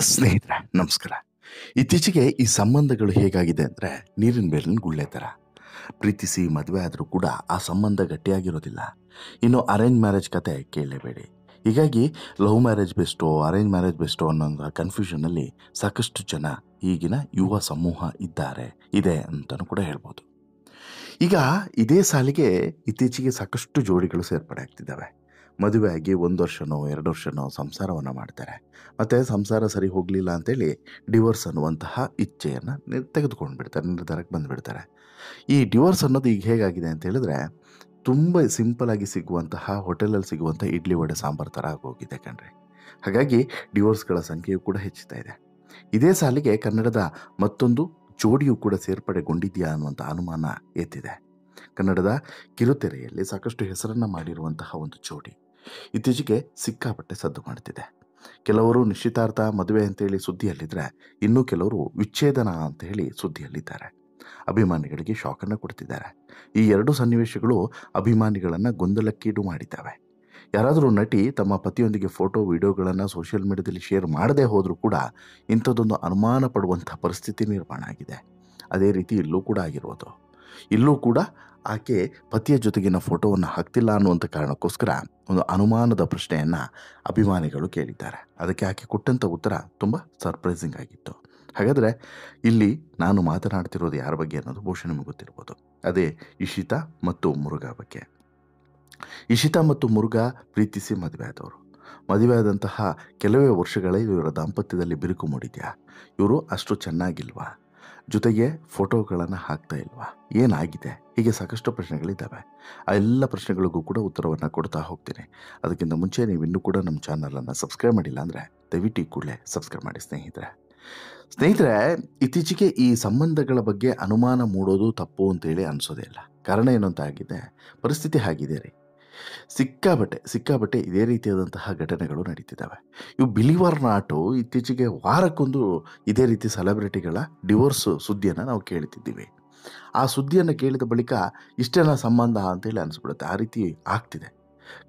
ಸ್ನೇಹಿತರೆ ನಮಸ್ಕಾರ. ಇತ್ತೀಚೆಗೆ ಈ ಸಂಬಂಧಗಳು ಹೇಗಾಗಿದೆ ಅಂದರೆ ನೀರಿನ ಮೇಲಿನ ಗುಳ್ಳೆ ಥರ. ಪ್ರೀತಿಸಿ ಮದುವೆ ಆದರೂ ಕೂಡ ಆ ಸಂಬಂಧ ಗಟ್ಟಿಯಾಗಿರೋದಿಲ್ಲ. ಇನ್ನು ಅರೇಂಜ್ ಮ್ಯಾರೇಜ್ ಕತೆ ಕೇಳಲೇಬೇಡಿ. ಹೀಗಾಗಿ love marriage Bairstow arrange marriage Bairstow ಅನ್ನೋ ಕನ್ಫ್ಯೂಷನಲ್ಲಿ ಸಾಕಷ್ಟು ಜನ ಈಗಿನ ಯುವ ಸಮೂಹ ಇದೆ ಅಂತಲೂ ಕೂಡ ಹೇಳ್ಬೋದು. ಈಗ ಇದೇ ಸಾಲಿಗೆ ಇತ್ತೀಚೆಗೆ ಸಾಕಷ್ಟು ಜೋಡಿಗಳು ಸೇರ್ಪಡೆ ಆಗ್ತಿದ್ದಾವೆ. ಮದುವೆ ಆಗಿ 1 ವರ್ಷನೋ 2 ವರ್ಷನೋ ಸಂಸಾರವನ್ನು ಮಾಡ್ತಾರೆ. ಮತ್ತು ಸಂಸಾರ ಸರಿ ಹೋಗಲಿಲ್ಲ ಅಂತೇಳಿ ಡಿವೋರ್ಸ್ ಅನ್ನುವಂತಹ ಇಚ್ಛೆಯನ್ನು ತೆಗೆದುಕೊಂಡು ಬಿಡ್ತಾರೆ, ನಿರ್ಧಾರಕ್ಕೆ ಬಂದುಬಿಡ್ತಾರೆ. ಈ ಡಿವೋರ್ಸ್ ಅನ್ನೋದು ಈಗ ಹೇಗಾಗಿದೆ ಅಂತ ಹೇಳಿದ್ರೆ ತುಂಬ ಸಿಂಪಲಾಗಿ ಸಿಗುವಂತಹ ಹೋಟೆಲಲ್ಲಿ ಸಿಗುವಂಥ ಇಡ್ಲಿ ವಡೆ ಸಾಂಬಾರು ಥರ ಆಗೋಗಿದೆ ಕಣ್ರಿ. ಹಾಗಾಗಿ ಡಿವೋರ್ಸ್ಗಳ ಸಂಖ್ಯೆಯು ಕೂಡ ಹೆಚ್ಚುತ್ತಾ ಇದೆ. ಇದೇ ಸಾಲಿಗೆ ಕನ್ನಡದ ಮತ್ತೊಂದು ಜೋಡಿಯು ಕೂಡ ಸೇರ್ಪಡೆಗೊಂಡಿದೆಯಾ ಅನ್ನುವಂಥ ಅನುಮಾನ ಎತ್ತಿದೆ. ಕನ್ನಡದ ಕಿರುತೆರೆಯಲ್ಲಿ ಸಾಕಷ್ಟು ಹೆಸರನ್ನು ಮಾಡಿರುವಂತಹ ಒಂದು ಜೋಡಿ ಇತ್ತೀಚೆಗೆ ಸಿಕ್ಕಾಪಟ್ಟೆ ಸದ್ದು ಮಾಡ್ತಿದೆ. ಕೆಲವರು ನಿಶ್ಚಿತಾರ್ಥ ಮದುವೆ ಅಂತೇಳಿ ಸುದ್ದಿಯಲ್ಲಿದ್ದರೆ, ಇನ್ನೂ ಕೆಲವರು ವಿಚ್ಛೇದನ ಅಂತ ಹೇಳಿ ಸುದ್ದಿಯಲ್ಲಿದ್ದಾರೆ. ಅಭಿಮಾನಿಗಳಿಗೆ ಶಾಕನ್ನು ಕೊಡ್ತಿದ್ದಾರೆ. ಈ ಎರಡು ಸನ್ನಿವೇಶಗಳು ಅಭಿಮಾನಿಗಳನ್ನು ಗೊಂದಲಕ್ಕೀಡು ಮಾಡಿದ್ದಾವೆ. ಯಾರಾದರೂ ನಟಿ ತಮ್ಮ ಪತಿಯೊಂದಿಗೆ ಫೋಟೋ ವಿಡಿಯೋಗಳನ್ನು ಸೋಷಿಯಲ್ ಮೀಡಿಯಾದಲ್ಲಿ ಶೇರ್ ಮಾಡದೇ ಹೋದರೂ ಕೂಡ ಇಂಥದ್ದೊಂದು ಅನುಮಾನ ಪಡುವಂಥ ಪರಿಸ್ಥಿತಿ ನಿರ್ಮಾಣ ಆಗಿದೆ. ಅದೇ ರೀತಿ ಇಲ್ಲೂ ಕೂಡ ಆಗಿರೋದು. ಇಲ್ಲೂ ಕೂಡ ಆಕೆ ಪತಿಯ ಜೊತೆಗಿನ ಫೋಟೋವನ್ನು ಹಾಕ್ತಿಲ್ಲ ಅನ್ನುವಂಥ ಕಾರಣಕ್ಕೋಸ್ಕರ ಒಂದು ಅನುಮಾನದ ಪ್ರಶ್ನೆಯನ್ನು ಅಭಿಮಾನಿಗಳು ಕೇಳಿದ್ದಾರೆ. ಅದಕ್ಕೆ ಆಕೆ ಕೊಟ್ಟಂಥ ಉತ್ತರ ತುಂಬ ಸರ್ಪ್ರೈಸಿಂಗ್ ಆಗಿತ್ತು. ಹಾಗಾದರೆ ಇಲ್ಲಿ ನಾನು ಮಾತನಾಡ್ತಿರೋದು ಯಾರ ಬಗ್ಗೆ ಅನ್ನೋದು ಬಹುಶಃ ನಿಮಗೆ ಗೊತ್ತಿರ್ಬೋದು. ಅದೇ ಇಶಿತಾ ಮತ್ತು ಮುರುಘಾ ಬಗ್ಗೆ. ಇಶಿತಾ ಮತ್ತು ಮುರುಘಾ ಪ್ರೀತಿಸಿ ಮದುವೆ ಆದವರು. ಮದುವೆ ಆದಂತಹ ಕೆಲವೇ ವರ್ಷಗಳೇ ಇವರ ದಾಂಪತ್ಯದಲ್ಲಿ ಬಿರುಕು ಮೂಡಿದೆಯಾ? ಇವರು ಅಷ್ಟು ಚೆನ್ನಾಗಿಲ್ವಾ? ಜೊತೆಗೆ ಫೋಟೋಗಳನ್ನು ಹಾಕ್ತಾ ಇಲ್ವಾ? ಏನಾಗಿದೆ? ಹೀಗೆ ಸಾಕಷ್ಟು ಪ್ರಶ್ನೆಗಳಿದ್ದಾವೆ. ಆ ಎಲ್ಲ ಪ್ರಶ್ನೆಗಳಿಗೂ ಕೂಡ ಉತ್ತರವನ್ನು ಕೊಡ್ತಾ ಹೋಗ್ತೀನಿ. ಅದಕ್ಕಿಂತ ಮುಂಚೆ ನೀವು ಇನ್ನೂ ಕೂಡ ನಮ್ಮ ಚಾನಲನ್ನು ಸಬ್ಸ್ಕ್ರೈಬ್ ಮಾಡಿಲ್ಲ ಅಂದರೆ ದಯವಿಟ್ಟು ಕೂಡಲೇ ಸಬ್ಸ್ಕ್ರೈಬ್ ಮಾಡಿ ಸ್ನೇಹಿತರೆ, ಇತ್ತೀಚೆಗೆ ಈ ಸಂಬಂಧಗಳ ಬಗ್ಗೆ ಅನುಮಾನ ಮೂಡೋದು ತಪ್ಪು ಅಂತೇಳಿ ಅನಿಸೋದೇ ಇಲ್ಲ. ಕಾರಣ ಏನು ಅಂತ ಆಗಿದೆ, ಪರಿಸ್ಥಿತಿ ಆಗಿದೆ ರೀ. ಸಿಕ್ಕಾಬಟ್ಟೆ ಇದೇ ರೀತಿಯಾದಂತಹ ಘಟನೆಗಳು ನಡೀತಿದ್ದಾವೆ. ಇವು ಬಿಲೀವರ್ ನಾಟು ಇತ್ತೀಚೆಗೆ ವಾರಕ್ಕೊಂದು ಇದೇ ರೀತಿ ಸೆಲೆಬ್ರಿಟಿಗಳ ಡಿವೋರ್ಸ್ ಸುದ್ದಿಯನ್ನು ನಾವು ಕೇಳ್ತಿದ್ದೀವಿ. ಆ ಸುದ್ದಿಯನ್ನು ಕೇಳಿದ ಬಳಿಕ ಇಷ್ಟೆಲ್ಲ ಸಂಬಂಧ ಅಂತೇಳಿ ಅನಿಸ್ಬಿಡುತ್ತೆ. ಆ ರೀತಿ ಆಗ್ತಿದೆ.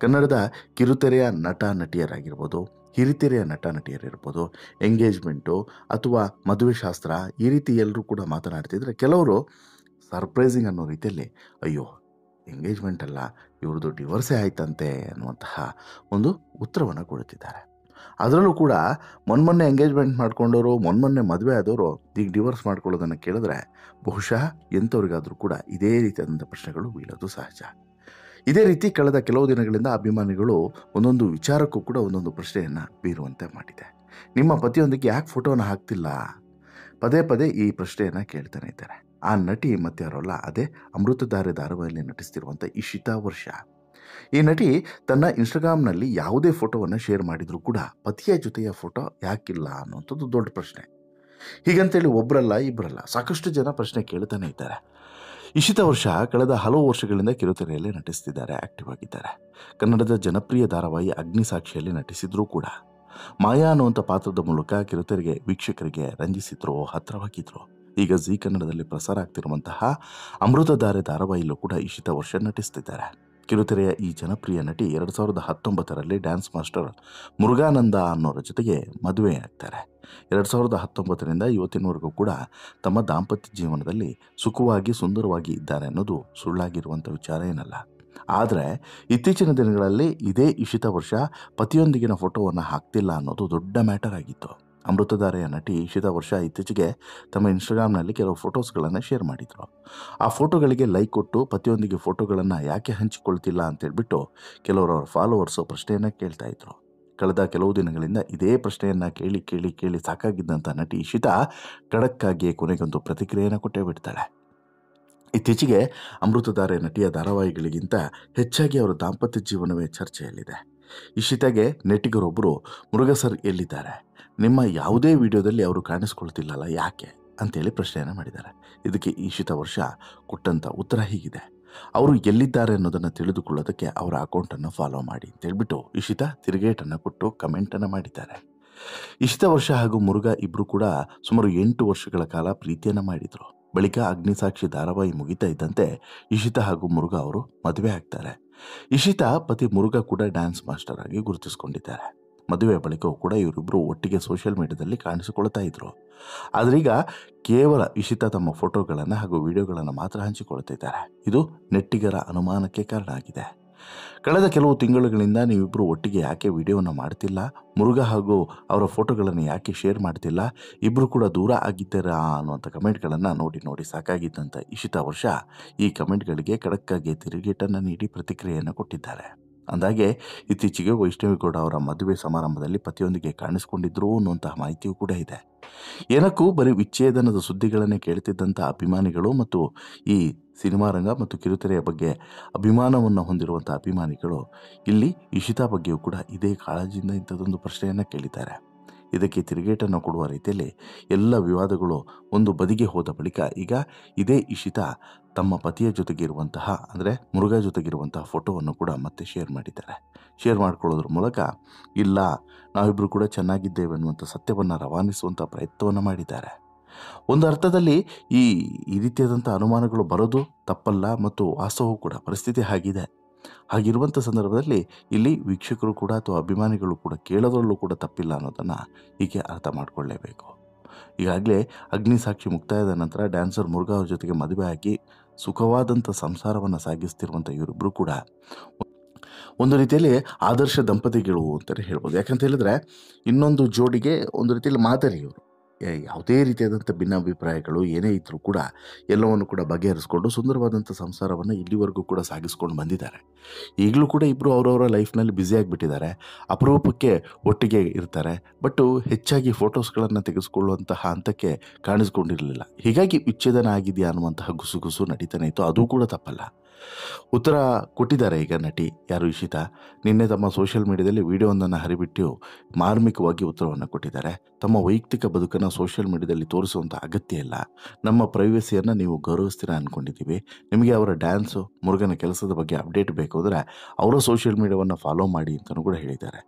ಕನ್ನಡದ ಕಿರುತೆರೆಯ ನಟ ನಟಿಯರಾಗಿರ್ಬೋದು, ಹಿರಿತೆರೆಯ ನಟ ನಟಿಯರಿರ್ಬೋದು, ಎಂಗೇಜ್ಮೆಂಟು ಅಥವಾ ಮದುವೆ ಶಾಸ್ತ್ರ ಈ ರೀತಿ ಎಲ್ಲರೂ ಕೂಡ ಮಾತನಾಡ್ತಿದ್ರೆ, ಕೆಲವರು ಸರ್ಪ್ರೈಸಿಂಗ್ ಅನ್ನೋ ರೀತಿಯಲ್ಲಿ ಅಯ್ಯೋ ಎಂಗೇಜ್ಮೆಂಟ್ ಅಲ್ಲ, ಇವ್ರದ್ದು ಡಿವೋರ್ಸೇ ಆಯ್ತಂತೆ ಅನ್ನುವಂತಹ ಒಂದು ಉತ್ತರವನ್ನು ಕೊಡುತ್ತಿದ್ದಾರೆ. ಅದರಲ್ಲೂ ಕೂಡ ಮೊನ್ನೆ ಎಂಗೇಜ್ಮೆಂಟ್ ಮಾಡ್ಕೊಂಡವರು, ಮೊನ್ನೆ ಮದುವೆ ಆದವರು ಈಗ ಡಿವೋರ್ಸ್ ಮಾಡ್ಕೊಳ್ಳೋದನ್ನು ಕೇಳಿದ್ರೆ ಬಹುಶಃ ಎಂಥವ್ರಿಗಾದರೂ ಕೂಡ ಇದೇ ರೀತಿಯಾದಂಥ ಪ್ರಶ್ನೆಗಳು ಬೀಳೋದು ಸಹಜ. ಇದೇ ರೀತಿ ಕಳೆದ ಕೆಲವು ದಿನಗಳಿಂದ ಅಭಿಮಾನಿಗಳು ಒಂದೊಂದು ವಿಚಾರಕ್ಕೂ ಕೂಡ ಒಂದೊಂದು ಪ್ರಶ್ನೆಯನ್ನು ಬೀರುವಂತೆ ಮಾಡಿದೆ. ನಿಮ್ಮ ಪತಿಯೊಂದಿಗೆ ಯಾಕೆ ಫೋಟೋನ ಹಾಕ್ತಿಲ್ಲ? ಪದೇ ಈ ಪ್ರಶ್ನೆಯನ್ನು ಕೇಳ್ತಾನೆ ಇದ್ದಾರೆ. ಆ ನಟಿ ಮತ್ತೆ ಯಾರಲ್ಲ, ಅದೇ ಅಮೃತಧಾರೆ ಧಾರಾವಾಹಿಯಲ್ಲಿ ನಟಿಸ್ತಿರುವಂಥ ಇಶಿತಾ ವರ್ಷ. ಈ ನಟಿ ತನ್ನ ಇನ್ಸ್ಟಾಗ್ರಾಮ್ನಲ್ಲಿ ಯಾವುದೇ ಫೋಟೋವನ್ನು ಶೇರ್ ಮಾಡಿದರೂ ಕೂಡ ಪತಿಯ ಜೊತೆಯ ಫೋಟೋ ಯಾಕಿಲ್ಲ ಅನ್ನುವಂಥದ್ದು ದೊಡ್ಡ ಪ್ರಶ್ನೆ. ಹೀಗಂತೇಳಿ ಒಬ್ಬರಲ್ಲ ಇಬ್ಬರಲ್ಲ ಸಾಕಷ್ಟು ಜನ ಪ್ರಶ್ನೆ ಕೇಳ್ತಾನೆ ಇದ್ದಾರೆ. ಇಶಿತಾ ವರ್ಷ ಕಳೆದ ಹಲವು ವರ್ಷಗಳಿಂದ ಕಿರುತೆರೆಯಲ್ಲಿ ನಟಿಸ್ತಿದ್ದಾರೆ, ಆಕ್ಟಿವ್ ಆಗಿದ್ದಾರೆ. ಕನ್ನಡದ ಜನಪ್ರಿಯ ಧಾರಾವಾಹಿ ಅಗ್ನಿಸಾಕ್ಷಿಯಲ್ಲಿ ನಟಿಸಿದ್ರೂ ಕೂಡ ಮಾಯಾ ಅನ್ನುವಂಥ ಪಾತ್ರದ ಮೂಲಕ ಕಿರುತೆರೆಗೆ ವೀಕ್ಷಕರಿಗೆ ರಂಜಿಸಿದ್ರು, ಹತ್ತಿರವಾಗಿದ್ರು. ಈಗ ಜೀ ಕನ್ನಡದಲ್ಲಿ ಪ್ರಸಾರ ಆಗ್ತಿರುವಂತಹ ಅಮೃತಧಾರೆ ಧಾರಾವಾಹಿಯಲ್ಲೂ ಕೂಡ ಇಶಿತಾ ವರ್ಷ ನಟಿಸ್ತಿದ್ದಾರೆ. ಕಿರುತೆರೆಯ ಈ ಜನಪ್ರಿಯ ನಟಿ 2019ರಲ್ಲಿ ಡ್ಯಾನ್ಸ್ ಮಾಸ್ಟರ್ ಮುರುಘಾನಂದ ಅನ್ನೋರ ಜೊತೆಗೆ ಮದುವೆ ಆಗ್ತಾರೆ. 2019ರಿಂದ ಇವತ್ತಿನವರೆಗೂ ಕೂಡ ತಮ್ಮ ದಾಂಪತ್ಯ ಜೀವನದಲ್ಲಿ ಸುಖವಾಗಿ ಸುಂದರವಾಗಿ ಇದ್ದಾರೆ ಅನ್ನೋದು ಸುಳ್ಳಾಗಿರುವಂಥ ವಿಚಾರ ಏನಲ್ಲ. ಆದರೆ ಇತ್ತೀಚಿನ ದಿನಗಳಲ್ಲಿ ಇದೇ ಇಶಿತಾ ವರ್ಷ ಪತಿಯೊಂದಿಗಿನ ಫೋಟೋವನ್ನು ಹಾಕ್ತಿಲ್ಲ ಅನ್ನೋದು ದೊಡ್ಡ ಮ್ಯಾಟರ್ ಆಗಿತ್ತು. ಅಮೃತಧಾರೆಯ ನಟಿ ಇಶಿತಾ ವರ್ಷ ಇತ್ತೀಚೆಗೆ ತಮ್ಮ ಇನ್ಸ್ಟಾಗ್ರಾಮ್ನಲ್ಲಿ ಕೆಲವು ಫೋಟೋಸ್ಗಳನ್ನು ಶೇರ್ ಮಾಡಿದರು. ಆ ಫೋಟೋಗಳಿಗೆ ಲೈಕ್ ಕೊಟ್ಟು ಪತಿಯೊಂದಿಗೆ ಫೋಟೋಗಳನ್ನು ಯಾಕೆ ಹಂಚಿಕೊಳ್ತಿಲ್ಲ ಅಂತೇಳ್ಬಿಟ್ಟು ಕೆಲವರು ಅವರ ಫಾಲೋವರ್ಸು ಪ್ರಶ್ನೆಯನ್ನು ಕೇಳ್ತಾ ಇದ್ರು. ಕಳೆದ ಕೆಲವು ದಿನಗಳಿಂದ ಇದೇ ಪ್ರಶ್ನೆಯನ್ನು ಕೇಳಿ ಸಾಕಾಗಿದ್ದಂಥ ನಟಿ ಇಶಿತಾ ಖಡಕ್ಕಾಗಿಯೇ ಕೊನೆಗೊಂದು ಪ್ರತಿಕ್ರಿಯೆಯನ್ನು ಕೊಟ್ಟೇ ಬಿಡ್ತಾಳೆ. ಇತ್ತೀಚೆಗೆ ಅಮೃತಧಾರೆ ನಟಿಯ ಧಾರಾವಾಹಿಗಳಿಗಿಂತ ಹೆಚ್ಚಾಗಿ ಅವರ ದಾಂಪತ್ಯ ಜೀವನವೇ ಚರ್ಚೆಯಲ್ಲಿದೆ. ಇಶಿತಾಗೆ ನೆಟ್ಟಿಗರೊಬ್ಬರು ಮುರುಘಾ ಸರ್ ಎಲ್ಲಿದ್ದಾರೆ, ನಿಮ್ಮ ಯಾವುದೇ ವಿಡಿಯೋದಲ್ಲಿ ಅವರು ಕಾಣಿಸ್ಕೊಳ್ತಿಲ್ಲಲ್ಲ ಯಾಕೆ ಅಂತೇಳಿ ಪ್ರಶ್ನೆಯನ್ನು ಮಾಡಿದ್ದಾರೆ. ಇದಕ್ಕೆ ಇಶಿತಾ ವರ್ಷ ಕೊಟ್ಟಂಥ ಉತ್ತರ ಹೀಗಿದೆ: ಅವರು ಎಲ್ಲಿದ್ದಾರೆ ಅನ್ನೋದನ್ನು ತಿಳಿದುಕೊಳ್ಳೋದಕ್ಕೆ ಅವರ ಅಕೌಂಟನ್ನು ಫಾಲೋ ಮಾಡಿ ಅಂತೇಳ್ಬಿಟ್ಟು ಇಶಿತಾ ತಿರುಗೇಟನ್ನು ಕೊಟ್ಟು ಕಮೆಂಟನ್ನು ಮಾಡಿದ್ದಾರೆ. ಇಶಿತಾ ವರ್ಷ ಹಾಗೂ ಮುರುಘಾ ಇಬ್ಬರು ಕೂಡ ಸುಮಾರು 8 ವರ್ಷಗಳ ಕಾಲ ಪ್ರೀತಿಯನ್ನು ಮಾಡಿದರು. ಬಳಿಕ ಅಗ್ನಿಸಾಕ್ಷಿ ಧಾರಾವಾಹಿ ಮುಗಿತಾ ಇದ್ದಂತೆ ಇಶಿತಾ ಹಾಗೂ ಮುರುಘಾ ಅವರು ಮದುವೆ ಆಗ್ತಾರೆ. ಇಶಿತಾ ಪತಿ ಮುರುಘಾ ಕೂಡ ಡ್ಯಾನ್ಸ್ ಮಾಸ್ಟರ್ ಆಗಿ ಗುರುತಿಸಿಕೊಂಡಿದ್ದಾರೆ. ಮದುವೆ ಬಳಿಕವೂ ಕೂಡ ಇವರಿಬ್ಬರು ಒಟ್ಟಿಗೆ ಸೋಷಿಯಲ್ ಮೀಡಿಯಾದಲ್ಲಿ ಕಾಣಿಸಿಕೊಳ್ತಾ ಇದ್ರು. ಆದ್ರೀಗ ಕೇವಲ ಇಶಿತಾ ತಮ್ಮ ಫೋಟೋಗಳನ್ನು ಹಾಗೂ ವಿಡಿಯೋಗಳನ್ನು ಮಾತ್ರ ಹಂಚಿಕೊಳ್ತಿದ್ದಾರೆ. ಇದು ನೆಟ್ಟಿಗರ ಅನುಮಾನಕ್ಕೆ ಕಾರಣ ಆಗಿದೆ. ಕಳೆದ ಕೆಲವು ತಿಂಗಳುಗಳಿಂದ ನೀವಿಬ್ಬರು ಒಟ್ಟಿಗೆ ಯಾಕೆ ವಿಡಿಯೋವನ್ನು ಮಾಡ್ತಿಲ್ಲ, ಮುರುಘಾ ಹಾಗೂ ಅವರ ಫೋಟೋಗಳನ್ನು ಯಾಕೆ ಶೇರ್ ಮಾಡ್ತಿಲ್ಲ, ಇಬ್ಬರು ಕೂಡ ದೂರ ಆಗಿದ್ದೀರಾ ಅನ್ನುವಂಥ ಕಮೆಂಟ್ಗಳನ್ನು ನೋಡಿ ಸಾಕಾಗಿದ್ದಂಥ ಇಶಿತಾ ವರ್ಷ ಈ ಕಮೆಂಟ್ಗಳಿಗೆ ಖಡಕ್ಕಾಗಿ ತಿರುಗೇಟನ್ನು ನೀಡಿ ಪ್ರತಿಕ್ರಿಯೆಯನ್ನು ಕೊಟ್ಟಿದ್ದಾರೆ. ಅಂದಾಗೆ ಇತ್ತೀಚೆಗೆ ವೈಷ್ಣವಿ ಗೌಡ ಅವರ ಮದುವೆ ಸಮಾರಂಭದಲ್ಲಿ ಪತಿಯೊಂದಿಗೆ ಕಾಣಿಸಿಕೊಂಡಿದ್ರು ಅನ್ನುವಂತಹ ಮಾಹಿತಿಯೂ ಕೂಡ ಇದೆ. ಏನಕ್ಕೂ ಬರೀ ವಿಚ್ಛೇದನದ ಸುದ್ದಿಗಳನ್ನೇ ಕೇಳ್ತಿದ್ದಂಥ ಅಭಿಮಾನಿಗಳು ಮತ್ತು ಈ ಸಿನಿಮಾ ರಂಗ ಮತ್ತು ಕಿರುತೆರೆಯ ಬಗ್ಗೆ ಅಭಿಮಾನವನ್ನು ಹೊಂದಿರುವಂಥ ಅಭಿಮಾನಿಗಳು ಇಲ್ಲಿ ಇಶಿತಾ ಬಗ್ಗೆಯೂ ಕೂಡ ಇದೇ ಕಾಳಜಿಯಿಂದ ಇಂಥದ್ದೊಂದು ಪ್ರಶ್ನೆಯನ್ನು ಕೇಳಿದ್ದಾರೆ. ಇದಕ್ಕೆ ತಿರುಗೇಟನ್ನು ಕೊಡುವ ರೀತಿಯಲ್ಲಿ ಎಲ್ಲ ವಿವಾದಗಳು ಒಂದು ಬದಿಗೆ ಹೋದ ಬಳಿಕ ಈಗ ಇದೇ ಇಶಿತಾ ತಮ್ಮ ಪತಿಯ ಜೊತೆಗಿರುವಂತಹ ಅಂದರೆ ಮುರುಘಾ ಜೊತೆಗಿರುವಂತಹ ಫೋಟೋವನ್ನು ಕೂಡ ಮತ್ತೆ ಶೇರ್ ಮಾಡಿದ್ದಾರೆ. ಶೇರ್ ಮಾಡ್ಕೊಳ್ಳೋದ್ರ ಮೂಲಕ ಇಲ್ಲ ನಾವಿಬ್ಬರು ಕೂಡ ಚೆನ್ನಾಗಿದ್ದೇವೆ ಅನ್ನುವಂಥ ಸತ್ಯವನ್ನು ರವಾನಿಸುವಂಥ ಪ್ರಯತ್ನವನ್ನು ಮಾಡಿದ್ದಾರೆ. ಒಂದು ಅರ್ಥದಲ್ಲಿ ಈ ರೀತಿಯಾದಂಥ ಅನುಮಾನಗಳು ಬರೋದು ತಪ್ಪಲ್ಲ ಮತ್ತು ವಾಸ್ತವವೂ ಕೂಡ ಪರಿಸ್ಥಿತಿ ಆಗಿದೆ. ಹಾಗಿರುವಂಥ ಸಂದರ್ಭದಲ್ಲಿ ಇಲ್ಲಿ ವೀಕ್ಷಕರು ಕೂಡ ಅಥವಾ ಅಭಿಮಾನಿಗಳು ಕೂಡ ಕೇಳೋದ್ರಲ್ಲೂ ಕೂಡ ತಪ್ಪಿಲ್ಲ ಅನ್ನೋದನ್ನು ಹೀಗೆ ಅರ್ಥ ಮಾಡಿಕೊಳ್ಳೇಬೇಕು. ಈಗಾಗಲೇ ಅಗ್ನಿಸಾಕ್ಷಿ ಮುಕ್ತಾಯದ ನಂತರ ಡ್ಯಾನ್ಸರ್ ಮುರುಘಾ ಅವ್ರ ಜೊತೆಗೆ ಮದುವೆ ಆಗಿ ಸುಖವಾದಂಥ ಸಂಸಾರವನ್ನು ಸಾಗಿಸ್ತಿರುವಂಥ ಇವರಿಬ್ಬರು ಕೂಡ ಒಂದು ರೀತಿಯಲ್ಲಿ ಆದರ್ಶ ದಂಪತಿಗಳು ಅಂತಲೇ ಹೇಳ್ಬೋದು. ಯಾಕಂತ ಹೇಳಿದ್ರೆ ಇನ್ನೊಂದು ಜೋಡಿಗೆ ಒಂದು ರೀತಿಯಲ್ಲಿ ಮಾದರಿ ಇವರು. ಯಾವುದೇ ರೀತಿಯಾದಂಥ ಭಿನ್ನಾಭಿಪ್ರಾಯಗಳು ಏನೇ ಇದ್ದರೂ ಕೂಡ ಎಲ್ಲವನ್ನು ಕೂಡ ಬಗೆಹರಿಸ್ಕೊಂಡು ಸುಂದರವಾದಂಥ ಸಂಸಾರವನ್ನು ಇಲ್ಲಿವರೆಗೂ ಕೂಡ ಸಾಗಿಸ್ಕೊಂಡು ಬಂದಿದ್ದಾರೆ. ಈಗಲೂ ಕೂಡ ಇಬ್ಬರು ಅವರವರ ಲೈಫ್ನಲ್ಲಿ ಬ್ಯುಸಿಯಾಗಿಬಿಟ್ಟಿದ್ದಾರೆ. ಅಪರೂಪಕ್ಕೆ ಒಟ್ಟಿಗೆ ಇರ್ತಾರೆ. ಬಟ್ಟು ಹೆಚ್ಚಾಗಿ ಫೋಟೋಸ್ಗಳನ್ನು ತೆಗೆದುಕೊಳ್ಳುವಂತಹ ಹಂತಕ್ಕೆ ಕಾಣಿಸ್ಕೊಂಡಿರಲಿಲ್ಲ. ಹೀಗಾಗಿ ವಿಚ್ಛೇದನ ಆಗಿದೆಯಾ ಅನ್ನುವಂತಹ ಗುಸುಗುಸು ನಡೀತಾನೆ ಇತ್ತು. ಅದು ಕೂಡ ತಪ್ಪಲ್ಲ. ಉತ್ತರ ಕೊಟ್ಟಿದ್ದಾರೆ ಈಗ ನಟಿ ಯಾರು ಇಶಿತಾ. ನಿನ್ನೆ ತಮ್ಮ ಸೋಷಿಯಲ್ ಮೀಡಿಯಾದಲ್ಲಿ ವಿಡಿಯೋವೊಂದನ್ನು ಹರಿಬಿಟ್ಟು ಮಾರ್ಮಿಕವಾಗಿ ಉತ್ತರವನ್ನು ಕೊಟ್ಟಿದ್ದಾರೆ. ತಮ್ಮ ವೈಯಕ್ತಿಕ ಬದುಕನ್ನು ಸೋಷಿಯಲ್ ಮೀಡಿಯಾದಲ್ಲಿ ತೋರಿಸುವಂಥ ಅಗತ್ಯ ಇಲ್ಲ. ನಮ್ಮ ಪ್ರೈವಸಿಯನ್ನು ನೀವು ಗೌರವಿಸ್ತೀರಾ ಅಂದ್ಕೊಂಡಿದ್ದೀವಿ. ನಿಮಗೆ ಅವರ ಡ್ಯಾನ್ಸು ಮುರುಘನ ಕೆಲಸದ ಬಗ್ಗೆ ಅಪ್ಡೇಟ್ ಬೇಕು ಅಂದರೆ ಅವರ ಸೋಷಿಯಲ್ ಮೀಡಿಯಾವನ್ನು ಫಾಲೋ ಮಾಡಿ ಅಂತಲೂ ಕೂಡ ಹೇಳಿದ್ದಾರೆ.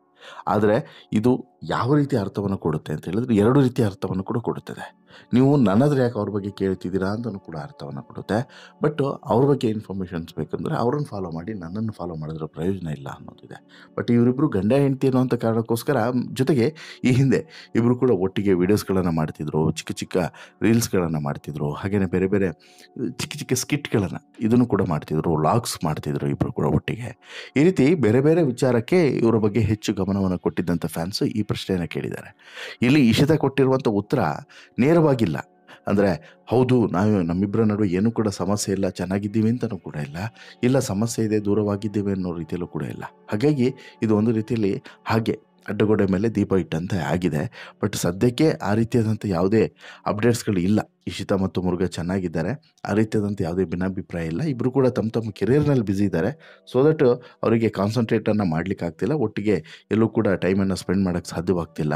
ಆದರೆ ಇದು ಯಾವ ರೀತಿ ಅರ್ಥವನ್ನು ಕೊಡುತ್ತೆ ಅಂತ ಹೇಳಿದ್ರೆ ಎರಡು ರೀತಿಯ ಅರ್ಥವನ್ನು ಕೂಡ ಕೊಡುತ್ತದೆ. ನೀವು ನನ್ನದ್ರೆ ಯಾಕೆ ಅವ್ರ ಬಗ್ಗೆ ಕೇಳ್ತಿದ್ದೀರಾ ಅಂತಲೂ ಕೂಡ ಅರ್ಥವನ್ನು ಕೊಡುತ್ತೆ. ಬಟ್ ಅವ್ರ ಬಗ್ಗೆ ಇನ್ಫಾರ್ಮೇಷನ್ಸ್ ಬೇಕಂದರೆ ಅವ್ರನ್ನ ಫಾಲೋ ಮಾಡಿ, ನನ್ನನ್ನು ಫಾಲೋ ಮಾಡಿದ್ರೆ ಪ್ರಯೋಜನ ಇಲ್ಲ ಅನ್ನೋದಿದೆ. ಬಟ್ ಇವರಿಬ್ಬರು ಗಂಡ ಹೆಂಡತಿ ಅನ್ನೋಂಥ ಕಾರಣಕ್ಕೋಸ್ಕರ ಜೊತೆಗೆ ಈ ಹಿಂದೆ ಇಬ್ಬರು ಕೂಡ ಒಟ್ಟಿಗೆ ವೀಡಿಯೋಸ್ಗಳನ್ನು ಮಾಡ್ತಿದ್ರು, ಚಿಕ್ಕ ಚಿಕ್ಕ ರೀಲ್ಸ್ಗಳನ್ನು ಮಾಡ್ತಿದ್ರು, ಹಾಗೆಯೇ ಬೇರೆ ಬೇರೆ ಚಿಕ್ಕ ಚಿಕ್ಕ ಸ್ಕಿಟ್ಗಳನ್ನು ಇದನ್ನು ಕೂಡ ಮಾಡ್ತಿದ್ರು, ವ್ಲಾಗ್ಸ್ ಮಾಡ್ತಿದ್ರು ಇಬ್ಬರು ಕೂಡ ಒಟ್ಟಿಗೆ. ಈ ರೀತಿ ಬೇರೆ ಬೇರೆ ವಿಚಾರಕ್ಕೆ ಇವರ ಬಗ್ಗೆ ಹೆಚ್ಚು ಗಮನವನ್ನು ಕೊಟ್ಟಿದ್ದಂಥ ಫ್ಯಾನ್ಸು ಈ ಪ್ರಶ್ನೆಯನ್ನು ಕೇಳಿದ್ದಾರೆ. ಇಲ್ಲಿ ಇಶಿತಾ ಕೊಟ್ಟಿರುವಂಥ ಉತ್ತರ ನೇರವಾಗಿಲ್ಲ. ಅಂದರೆ ಹೌದು ನಮ್ಮಿಬ್ಬರ ನಡುವೆ ಏನೂ ಕೂಡ ಸಮಸ್ಯೆ ಇಲ್ಲ, ಚೆನ್ನಾಗಿದ್ದೀವಿ ಅಂತಲೂ ಕೂಡ ಇಲ್ಲ ಸಮಸ್ಯೆ ಇದೆ ದೂರವಾಗಿದ್ದೀವಿ ಅನ್ನೋ ರೀತಿಯಲ್ಲೂ ಕೂಡ ಇಲ್ಲ. ಹಾಗಾಗಿ ಇದು ಒಂದು ರೀತಿಯಲ್ಲಿ ಹಾಗೆ ಅಡ್ಡಗೋಡೆ ಮೇಲೆ ದೀಪ ಇಟ್ಟಂತೆ ಆಗಿದೆ. ಬಟ್ ಸದ್ಯಕ್ಕೆ ಆ ರೀತಿಯಾದಂಥ ಯಾವುದೇ ಅಪ್ಡೇಟ್ಸ್ಗಳು ಇಲ್ಲ. ಇಶಿತಾ ಮತ್ತು ಮುರುಘಾ ಚೆನ್ನಾಗಿದ್ದಾರೆ. ಆ ರೀತಿಯಾದಂಥ ಯಾವುದೇ ಭಿನ್ನಾಭಿಪ್ರಾಯ ಇಲ್ಲ. ಇಬ್ಬರು ಕೂಡ ತಮ್ಮ ಕೆರಿಯರ್ನಲ್ಲಿ ಬ್ಯುಸಿ ಇದ್ದಾರೆ. ಸೊ ದಟ್ ಅವರಿಗೆ ಕಾನ್ಸಂಟ್ರೇಟನ್ನು ಮಾಡಲಿಕ್ಕಾಗ್ತಿಲ್ಲ. ಒಟ್ಟಿಗೆ ಎಲ್ಲೂ ಕೂಡ ಟೈಮನ್ನು ಸ್ಪೆಂಡ್ ಮಾಡೋಕ್ಕೆ ಸಾಧ್ಯವಾಗ್ತಿಲ್ಲ.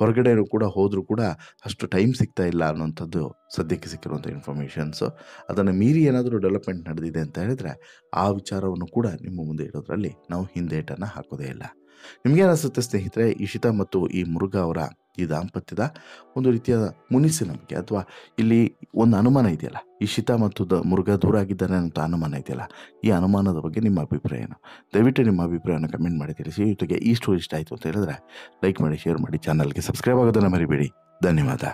ಹೊರಗಡೆ ಕೂಡ ಹೋದರೂ ಕೂಡ ಅಷ್ಟು ಟೈಮ್ ಸಿಗ್ತಾ ಇಲ್ಲ ಅನ್ನೋಂಥದ್ದು ಸದ್ಯಕ್ಕೆ ಸಿಕ್ಕಿರುವಂಥ ಇನ್ಫಾರ್ಮೇಷನ್ಸು. ಅದನ್ನು ಮೀರಿ ಏನಾದರೂ ಡೆವಲಪ್ಮೆಂಟ್ ನಡೆದಿದೆ ಅಂತ ಹೇಳಿದ್ರೆ ಆ ವಿಚಾರವನ್ನು ಕೂಡ ನಿಮ್ಮ ಮುಂದೆ ಇಡೋದ್ರಲ್ಲಿ ನಾವು ಹಿಂದೇಟನ್ನು ಹಾಕೋದೇ ಇಲ್ಲ. ನಿಮಗೇನಿಸುತ್ತೆ ಸ್ನೇಹಿತರೆ, ಇಶಿತಾ ಮತ್ತು ಈ ಮುರುಘಾ ಅವರ ಈ ದಾಂಪತ್ಯದ ಒಂದು ರೀತಿಯ ಮುನಿಸಿನ ಬಗ್ಗೆ ಅಥವಾ ಇಲ್ಲಿ ಒಂದು ಅನುಮಾನ ಇದೆಯಲ್ಲ, ಇಶಿತಾ ಮತ್ತು ಮುರುಘಾ ದೂರ ಆಗಿದ್ದಾನೆ ಅಂತ ಅನುಮಾನ ಇದೆಯಲ್ಲ, ಈ ಅನುಮಾನದ ಬಗ್ಗೆ ನಿಮ್ಮ ಅಭಿಪ್ರಾಯ ಏನು? ದಯವಿಟ್ಟು ನಿಮ್ಮ ಅಭಿಪ್ರಾಯನ ಕಮೆಂಟ್ ಮಾಡಿ ತಿಳಿಸಿ. ಜೊತೆಗೆ ಈ ಸ್ಟೋರಿ ಇಷ್ಟ ಆಯಿತು ಅಂತ ಹೇಳಿದ್ರೆ ಲೈಕ್ ಮಾಡಿ, ಶೇರ್ ಮಾಡಿ, ಚಾನಲ್ಗೆ ಸಬ್ಸ್ಕ್ರೈಬ್ ಆಗೋದನ್ನು ಮರಿಬೇಡಿ. ಧನ್ಯವಾದ.